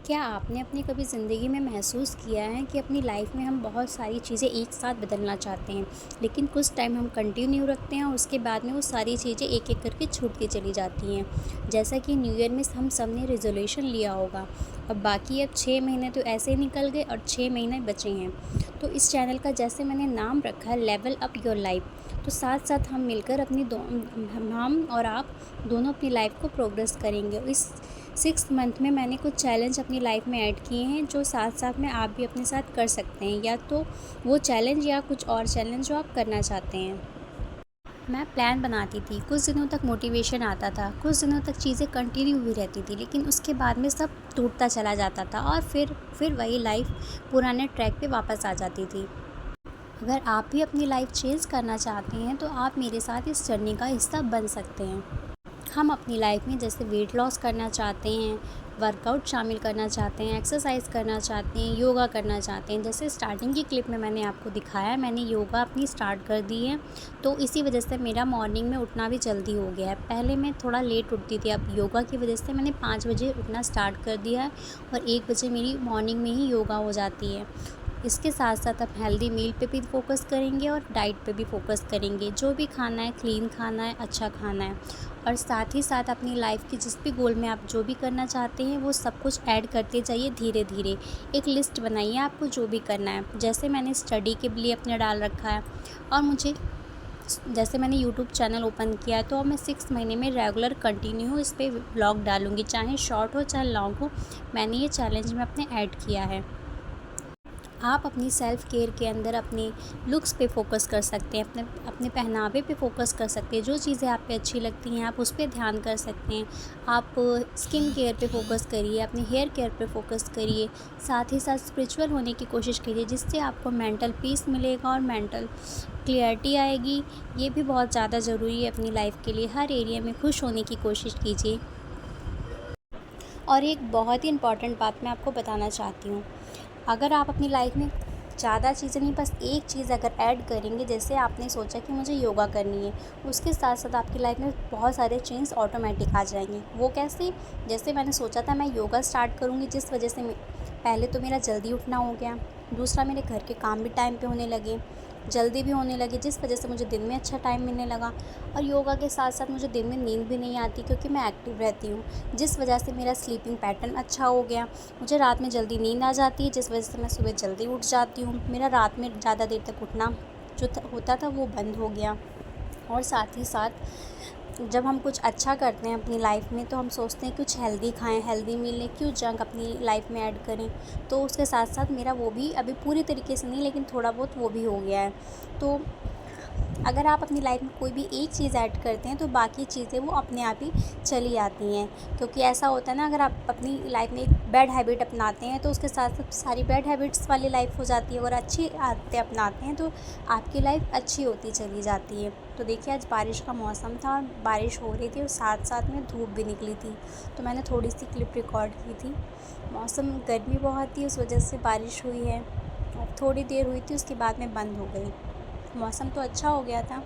क्या आपने अपनी कभी ज़िंदगी में महसूस किया है कि अपनी लाइफ में हम बहुत सारी चीज़ें एक साथ बदलना चाहते हैं, लेकिन कुछ टाइम हम कंटिन्यू रखते हैं और उसके बाद में वो सारी चीज़ें एक एक करके छूटती चली जाती हैं। जैसा कि न्यू ईयर में हम सब ने रेजोल्यूशन लिया होगा, अब बाकी अब 6 महीने तो ऐसे ही निकल गए और 6 महीने बचे हैं। तो इस चैनल का जैसे मैंने नाम रखा है लेवल अप योर लाइफ, तो साथ साथ हम मिलकर अपनी हम और आप दोनों अपनी लाइफ को प्रोग्रेस करेंगे। इस 6 मंथ में मैंने कुछ चैलेंज अपनी लाइफ में ऐड किए हैं जो साथ साथ में आप भी अपने साथ कर सकते हैं, या तो वो चैलेंज या कुछ और चैलेंज जो आप करना चाहते हैं। मैं प्लान बनाती थी, कुछ दिनों तक मोटिवेशन आता था, कुछ दिनों तक चीज़ें कंटिन्यू हुई रहती थी, लेकिन उसके बाद में सब टूटता चला जाता था और फिर वही लाइफ पुराने ट्रैक पे वापस आ जाती थी। अगर आप भी अपनी लाइफ चेंज करना चाहते हैं तो आप मेरे साथ इस जर्नी का हिस्सा बन सकते हैं। हम अपनी लाइफ में जैसे वेट लॉस करना चाहते हैं, वर्कआउट शामिल करना चाहते हैं, एक्सरसाइज करना चाहते हैं, योगा करना चाहते हैं। जैसे स्टार्टिंग की क्लिप में मैंने आपको दिखाया, मैंने योगा अपनी स्टार्ट कर दी है, तो इसी वजह से मेरा मॉर्निंग में उठना भी जल्दी हो गया है। पहले मैं थोड़ा लेट उठती थी, अब योगा की वजह से मैंने 5 बजे उठना स्टार्ट कर दिया है और 1 बजे मेरी मॉर्निंग में ही योगा हो जाती है। इसके साथ साथ आप हेल्दी मील पे भी फ़ोकस करेंगे और डाइट पे भी फ़ोकस करेंगे। जो भी खाना है क्लीन खाना है, अच्छा खाना है, और साथ ही साथ अपनी लाइफ की जिस भी गोल में आप जो भी करना चाहते हैं वो सब कुछ ऐड करते जाइए धीरे धीरे। एक लिस्ट बनाइए आपको जो भी करना है। जैसे मैंने स्टडी के लिए अपने डाल रखा है, और मुझे जैसे मैंने यूट्यूब चैनल ओपन किया है, तो अब मैं 6 महीने में रेगुलर कंटिन्यू इस पर व्लॉग डालूँगी, चाहे शॉर्ट हो चाहे लॉन्ग हो। मैंने ये चैलेंज में अपने ऐड किया है। आप अपनी सेल्फ़ केयर के अंदर अपने लुक्स पे फ़ोकस कर सकते हैं, अपने अपने पहनावे पे फ़ोकस कर सकते हैं। जो चीज़ें आप पे अच्छी लगती हैं आप उस पे ध्यान कर सकते हैं। आप स्किन केयर पे फ़ोकस करिए, अपने हेयर केयर पे फ़ोकस करिए। साथ ही साथ स्पिरिचुअल होने की कोशिश कीजिए, जिससे आपको मेंटल पीस मिलेगा और मेंटल क्लियरिटी आएगी। ये भी बहुत ज़्यादा ज़रूरी है अपनी लाइफ के लिए। हर एरिया में खुश होने की कोशिश कीजिए। और एक बहुत ही इम्पॉर्टेंट बात मैं आपको बताना चाहती हूँ, अगर आप अपनी लाइफ में ज़्यादा चीज़ें नहीं, बस एक चीज़ अगर ऐड करेंगे, जैसे आपने सोचा कि मुझे योगा करनी है, उसके साथ साथ आपकी लाइफ में बहुत सारे चेंज ऑटोमेटिक आ जाएंगे। वो कैसे? जैसे मैंने सोचा था मैं योगा स्टार्ट करूँगी, जिस वजह से पहले तो मेरा जल्दी उठना हो गया, दूसरा मेरे घर के काम भी टाइम पे होने लगे, जल्दी भी होने लगे, जिस वजह से मुझे दिन में अच्छा टाइम मिलने लगा। और योगा के साथ साथ मुझे दिन में नींद भी नहीं आती, क्योंकि मैं एक्टिव रहती हूँ, जिस वजह से मेरा स्लीपिंग पैटर्न अच्छा हो गया। मुझे रात में जल्दी नींद आ जाती है, जिस वजह से मैं सुबह जल्दी उठ जाती हूँ। मेरा रात में ज़्यादा देर तक उठना जो होता था वो बंद हो गया। और साथ ही साथ जब हम कुछ अच्छा करते हैं अपनी लाइफ में, तो हम सोचते हैं कुछ हेल्दी खाएं, हेल्दी मील लें, क्यों जंक अपनी लाइफ में ऐड करें। तो उसके साथ साथ मेरा वो भी अभी पूरी तरीके से नहीं, लेकिन थोड़ा बहुत वो भी हो गया है। तो अगर आप अपनी लाइफ में कोई भी एक चीज़ ऐड करते हैं तो बाकी चीज़ें वो अपने आप ही चली आती हैं। क्योंकि ऐसा होता है ना, अगर आप अपनी लाइफ में एक बैड हैबिट अपनाते हैं तो उसके साथ साथ सारी बैड हैबिट्स वाली लाइफ हो जाती है, और अच्छी आदतें अपनाते हैं तो आपकी लाइफ अच्छी होती चली जाती है। तो देखिए, आज बारिश का मौसम था और बारिश हो रही थी और साथ साथ में धूप भी निकली थी, तो मैंने थोड़ी सी क्लिप रिकॉर्ड की थी। मौसम गर्मी बहुत थी, उस वजह से बारिश हुई है, और थोड़ी देर हुई थी, उसके बाद में बंद हो गई। मौसम तो अच्छा हो गया था।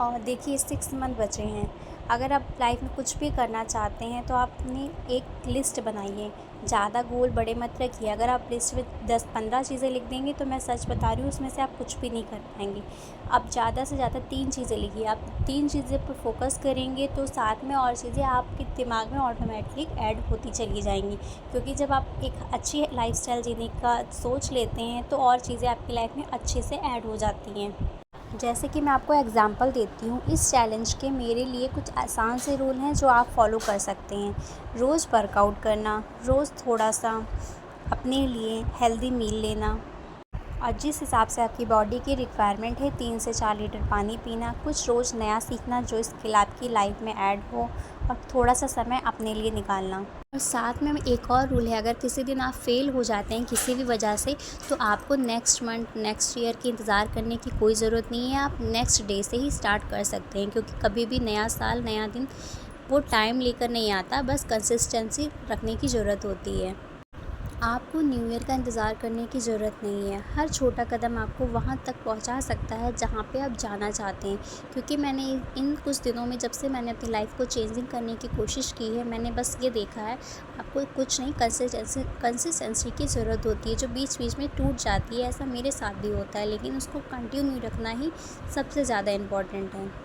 और देखिए, 6 मंथ बचे हैं। अगर आप लाइफ में कुछ भी करना चाहते हैं तो आप अपनी एक लिस्ट बनाइए, ज़्यादा गोल बड़े मत रखिए। अगर आप लिस्ट में 10-15 चीज़ें लिख देंगे तो मैं सच बता रही हूँ, उसमें से आप कुछ भी नहीं कर पाएंगे। आप ज़्यादा से ज़्यादा 3 चीज़ें लिखिए। आप 3 चीज़ें पर फोकस करेंगे तो साथ में और चीज़ें आपके दिमाग में ऑटोमेटिक ऐड होती चली जाएंगी। क्योंकि जब आप एक अच्छी लाइफस्टाइल जीने का सोच लेते हैं तो और चीज़ें आपकी लाइफ में अच्छे से ऐड हो जाती हैं। जैसे कि मैं आपको एग्ज़ाम्पल देती हूँ, इस चैलेंज के मेरे लिए कुछ आसान से रूल हैं जो आप फॉलो कर सकते हैं। रोज़ वर्कआउट करना, रोज़ थोड़ा सा अपने लिए हेल्दी मील लेना, और जिस हिसाब से आपकी बॉडी की रिक्वायरमेंट है 3 से 4 लीटर पानी पीना, कुछ रोज़ नया सीखना जो स्किल आपकी लाइफ में ऐड हो, और थोड़ा सा समय अपने लिए निकालना। और साथ में एक और रूल है, अगर किसी दिन आप फेल हो जाते हैं किसी भी वजह से, तो आपको नेक्स्ट मंथ नेक्स्ट ईयर की इंतज़ार करने की कोई ज़रूरत नहीं है। आप नेक्स्ट डे से ही स्टार्ट कर सकते हैं, क्योंकि कभी भी नया साल नया दिन वो टाइम लेकर नहीं आता, बस कंसिस्टेंसी रखने की ज़रूरत होती है। आपको न्यू ईयर का इंतज़ार करने की ज़रूरत नहीं है। हर छोटा कदम आपको वहाँ तक पहुँचा सकता है जहाँ पे आप जाना चाहते हैं। क्योंकि मैंने इन कुछ दिनों में जब से मैंने अपनी लाइफ़ को चेंजिंग करने की कोशिश की है, मैंने बस ये देखा है आपको कुछ नहीं कंसिस्टेंसी की ज़रूरत होती है, जो बीच-बीच में टूट जाती है। ऐसा मेरे साथ भी होता है, लेकिन उसको कंटिन्यू रखना ही सबसे ज़्यादा इम्पोर्टेंट है।